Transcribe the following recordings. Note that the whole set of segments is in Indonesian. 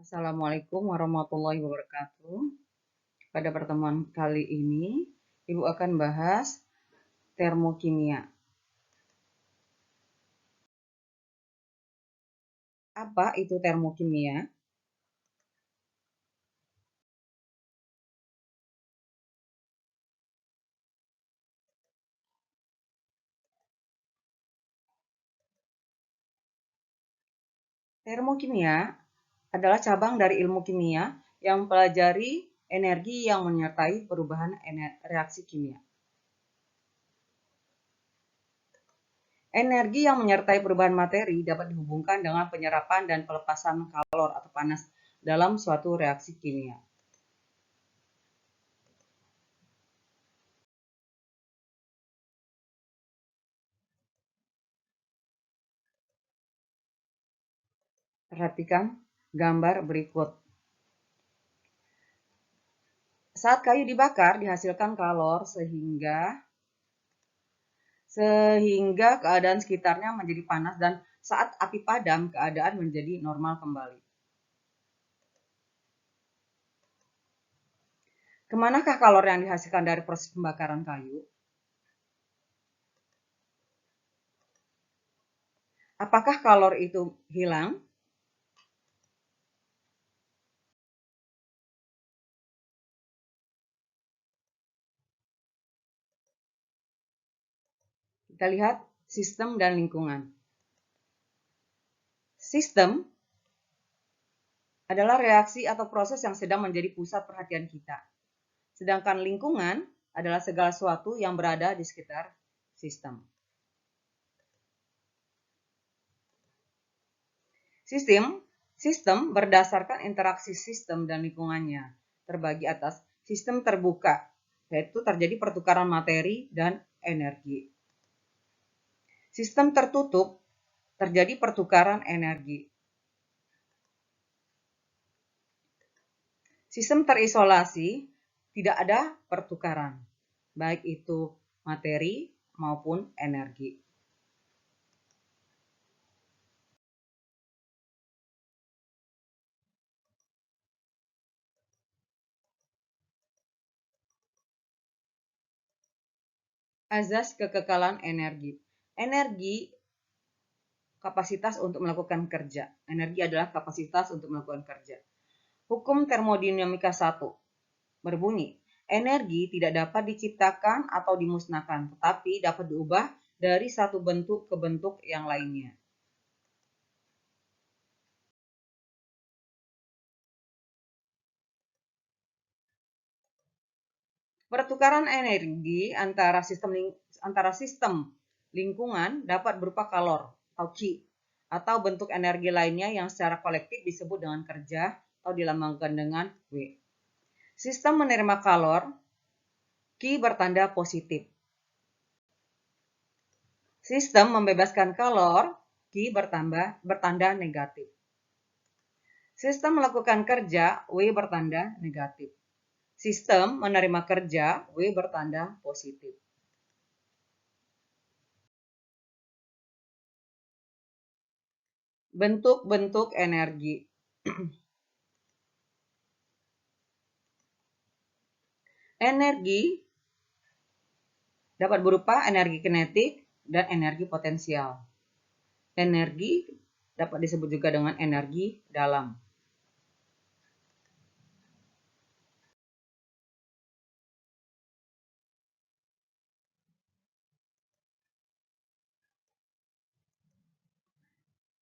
Assalamualaikum warahmatullahi wabarakatuh. Pada pertemuan kali ini, Ibu akan bahas termokimia. Apa itu termokimia? Termokimia adalah cabang dari ilmu kimia yang mempelajari energi yang menyertai perubahan reaksi kimia. Energi yang menyertai perubahan materi dapat dihubungkan dengan penyerapan dan pelepasan kalor atau panas dalam suatu reaksi kimia. Perhatikan gambar berikut. Saat kayu dibakar dihasilkan kalor sehingga keadaan sekitarnya menjadi panas, dan saat api padam keadaan menjadi normal kembali. Kemanakah kalor yang dihasilkan dari proses pembakaran kayu? Apakah kalor itu hilang? Kita lihat sistem dan lingkungan. Sistem adalah reaksi atau proses yang sedang menjadi pusat perhatian kita. Sedangkan lingkungan adalah segala sesuatu yang berada di sekitar sistem. Sistem berdasarkan interaksi sistem dan lingkungannya terbagi atas sistem terbuka, yaitu terjadi pertukaran materi dan energi. Sistem tertutup, terjadi pertukaran energi. Sistem terisolasi, tidak ada pertukaran, baik itu materi maupun energi. Azas kekekalan energi. Energi kapasitas untuk melakukan kerja. Energi adalah kapasitas untuk melakukan kerja. Hukum termodinamika 1 berbunyi, energi tidak dapat diciptakan atau dimusnahkan, tetapi dapat diubah dari satu bentuk ke bentuk yang lainnya. Pertukaran energi antara sistem lingkungan dapat berupa kalor atau Qi, atau bentuk energi lainnya yang secara kolektif disebut dengan kerja atau dilambangkan dengan W. Sistem menerima kalor, Qi bertanda positif. Sistem membebaskan kalor, Qi bertanda negatif. Sistem melakukan kerja, W bertanda negatif. Sistem menerima kerja, W bertanda positif. Bentuk-bentuk energi. Energi dapat berupa energi kinetik dan energi potensial. Energi dapat disebut juga dengan energi dalam.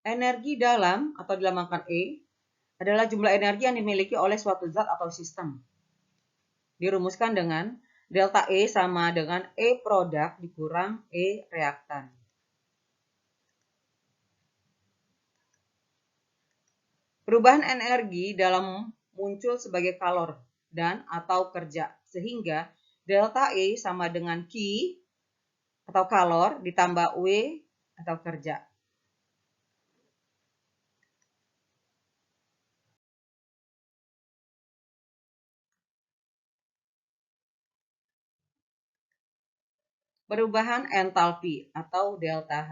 Energi dalam atau dilambangkan E adalah jumlah energi yang dimiliki oleh suatu zat atau sistem. Dirumuskan dengan delta E sama dengan E produk dikurang E reaktan. Perubahan energi dalam muncul sebagai kalor dan atau kerja, sehingga delta E sama dengan Q atau kalor ditambah W atau kerja. Perubahan entalpi atau delta H.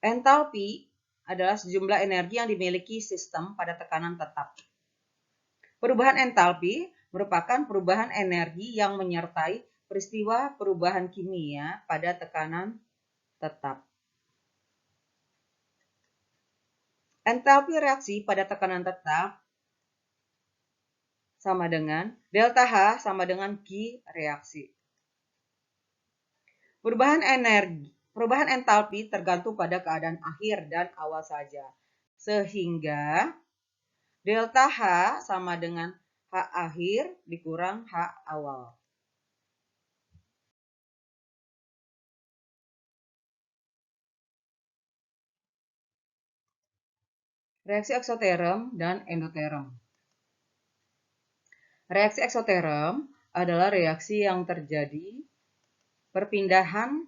Entalpi adalah sejumlah energi yang dimiliki sistem pada tekanan tetap. Perubahan entalpi merupakan perubahan energi yang menyertai peristiwa perubahan kimia pada tekanan tetap. Entalpi reaksi pada tekanan tetap sama dengan delta H sama dengan Q reaksi. Perubahan entalpi tergantung pada keadaan akhir dan awal saja. Sehingga delta H sama dengan H akhir dikurang H awal. Reaksi eksoterm dan endoterm. Reaksi eksoterm adalah reaksi yang terjadi perpindahan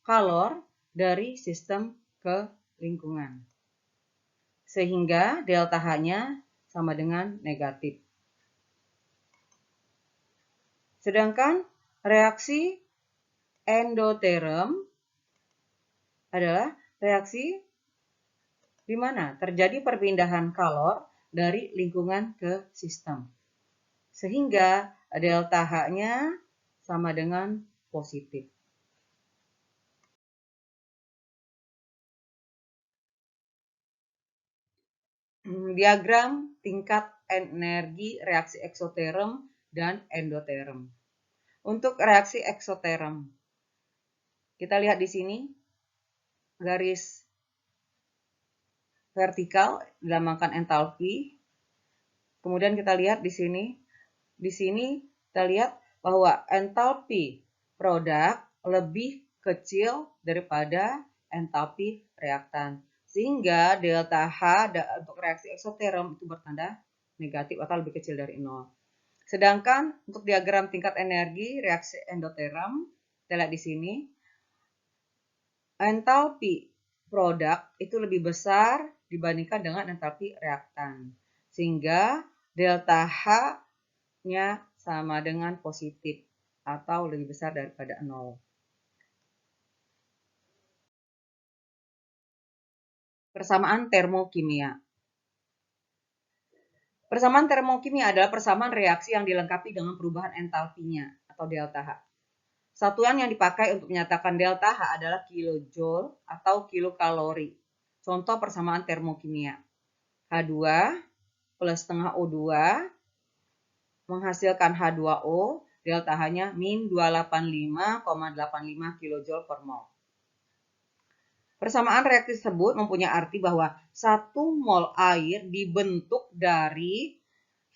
kalor dari sistem ke lingkungan. Sehingga delta H-nya sama dengan negatif. Sedangkan reaksi endoterm adalah reaksi di mana terjadi perpindahan kalor dari lingkungan ke sistem. Sehingga delta H-nya sama dengan positif. Diagram tingkat energi reaksi eksoterm dan endoterm. Untuk reaksi eksoterm, kita lihat di sini garis vertikal dilambangkan entalpi. Kemudian kita lihat di sini kita lihat bahwa entalpi produk lebih kecil daripada entalpi reaktan. Sehingga delta H untuk reaksi eksoterm itu bertanda negatif atau lebih kecil dari 0. Sedangkan untuk diagram tingkat energi reaksi endoterm, kita lihat di sini, entalpi produk itu lebih besar dibandingkan dengan entalpi reaktan. Sehingga delta H-nya sama dengan positif atau lebih besar daripada 0. Persamaan termokimia. Persamaan termokimia adalah persamaan reaksi yang dilengkapi dengan perubahan entalpinya atau delta H. Satuan yang dipakai untuk menyatakan delta H adalah kilojoule atau kilokalori. Contoh persamaan termokimia. H2 plus setengah O2 menghasilkan H2O, delta H-nya min 285,85 kJ per mol. Persamaan reaksi tersebut mempunyai arti bahwa 1 mol air dibentuk dari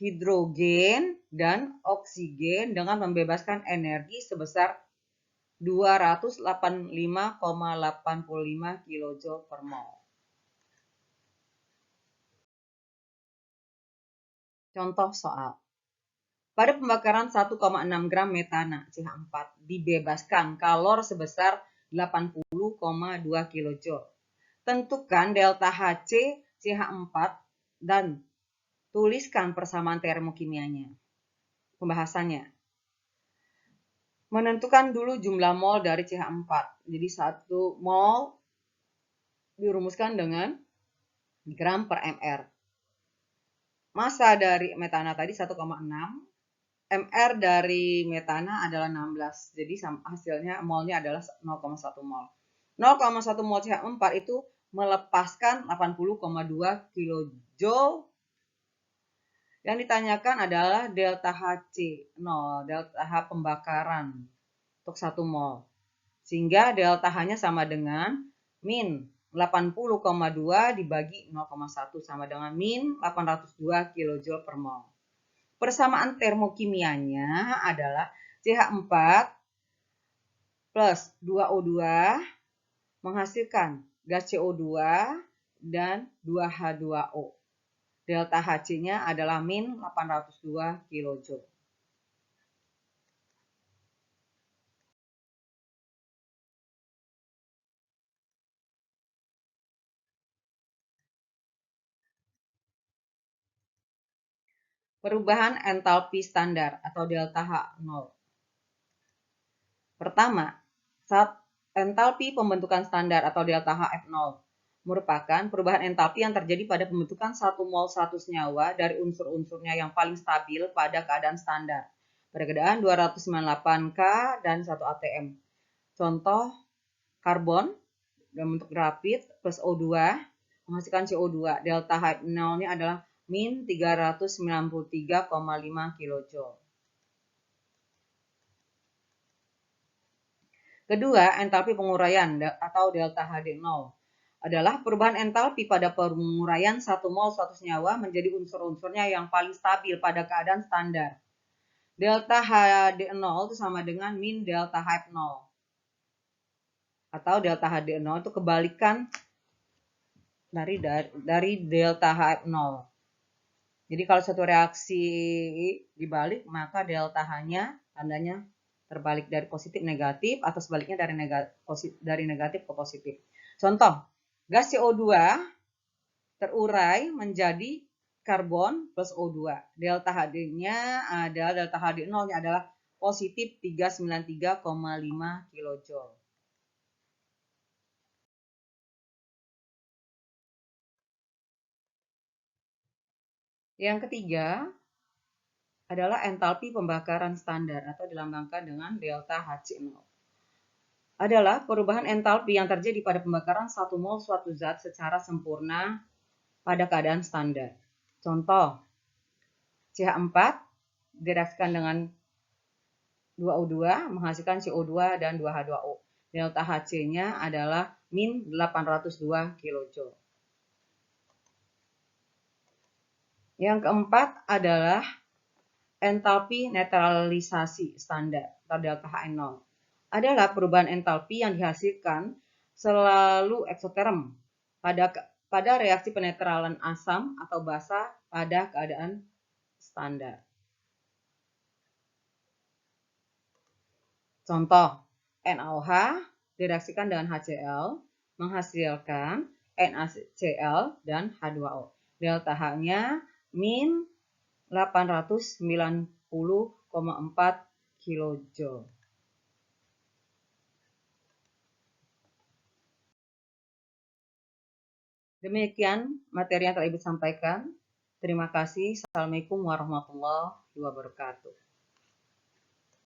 hidrogen dan oksigen dengan membebaskan energi sebesar 285,85 kJ per mol. Contoh soal. Pada pembakaran 1,6 gram metana CH4 dibebaskan kalor sebesar 80,2 kJ. Tentukan delta Hc CH4 dan tuliskan persamaan termokimianya. Pembahasannya. Menentukan dulu jumlah mol dari CH4. Jadi 1 mol dirumuskan dengan gram per mr. Massa dari metana tadi 1,6. MR dari metana adalah 16. Jadi hasilnya molnya adalah 0,1 mol. 0,1 mol CH4 itu melepaskan 80,2 kJ. Yang ditanyakan adalah delta Hc0, delta H pembakaran untuk 1 mol. Sehingga delta H-nya sama dengan min 80,2 dibagi 0,1 sama dengan min 802 kJ per mol. Persamaan termokimianya adalah CH4 plus 2O2 menghasilkan gas CO2 dan 2H2O. Delta Hc-nya adalah min 802 kJ. Perubahan entalpi standar atau delta H0. Pertama, saat entalpi pembentukan standar atau delta HF0 merupakan perubahan entalpi yang terjadi pada pembentukan 1 mol 1 senyawa dari unsur-unsurnya yang paling stabil pada keadaan standar pada keadaan 298 K dan 1 atm. Contoh, karbon dalam bentuk grafit plus O2 menghasilkan CO2. Delta H0-nya adalah min 393,5 kJ. Kedua, entalpi penguraian atau delta HD0 adalah perubahan entalpi pada penguraian 1 mol suatu senyawa menjadi unsur-unsurnya yang paling stabil pada keadaan standar. Delta HD0 itu sama dengan min delta H0. Atau delta HD0 itu kebalikan dari delta H0. Jadi kalau suatu reaksi dibalik, maka delta H-nya tandanya terbalik dari positif negatif atau sebaliknya dari negatif ke positif. Contoh, gas CO2 terurai menjadi karbon plus O2. Delta HD-nya adalah delta HD0-nya adalah positif 393,5 kJ. Yang ketiga adalah entalpi pembakaran standar atau dilambangkan dengan delta Hc0. Adalah perubahan entalpi yang terjadi pada pembakaran 1 mol suatu zat secara sempurna pada keadaan standar. Contoh, CH4 direaksikan dengan 2O2 menghasilkan CO2 dan 2H2O. Delta Hc-nya adalah min 802 kJ. Yang keempat adalah entalpi netralisasi standar atau delta H0. Adalah perubahan entalpi yang dihasilkan selalu eksoterm pada reaksi penetralan asam atau basa pada keadaan standar. Contoh, NaOH direaksikan dengan HCl menghasilkan NaCl dan H2O. Delta H-nya min 890,4 kJ. Demikian materi yang telah Ibu sampaikan. Terima kasih. Assalamualaikum warahmatullahi wabarakatuh.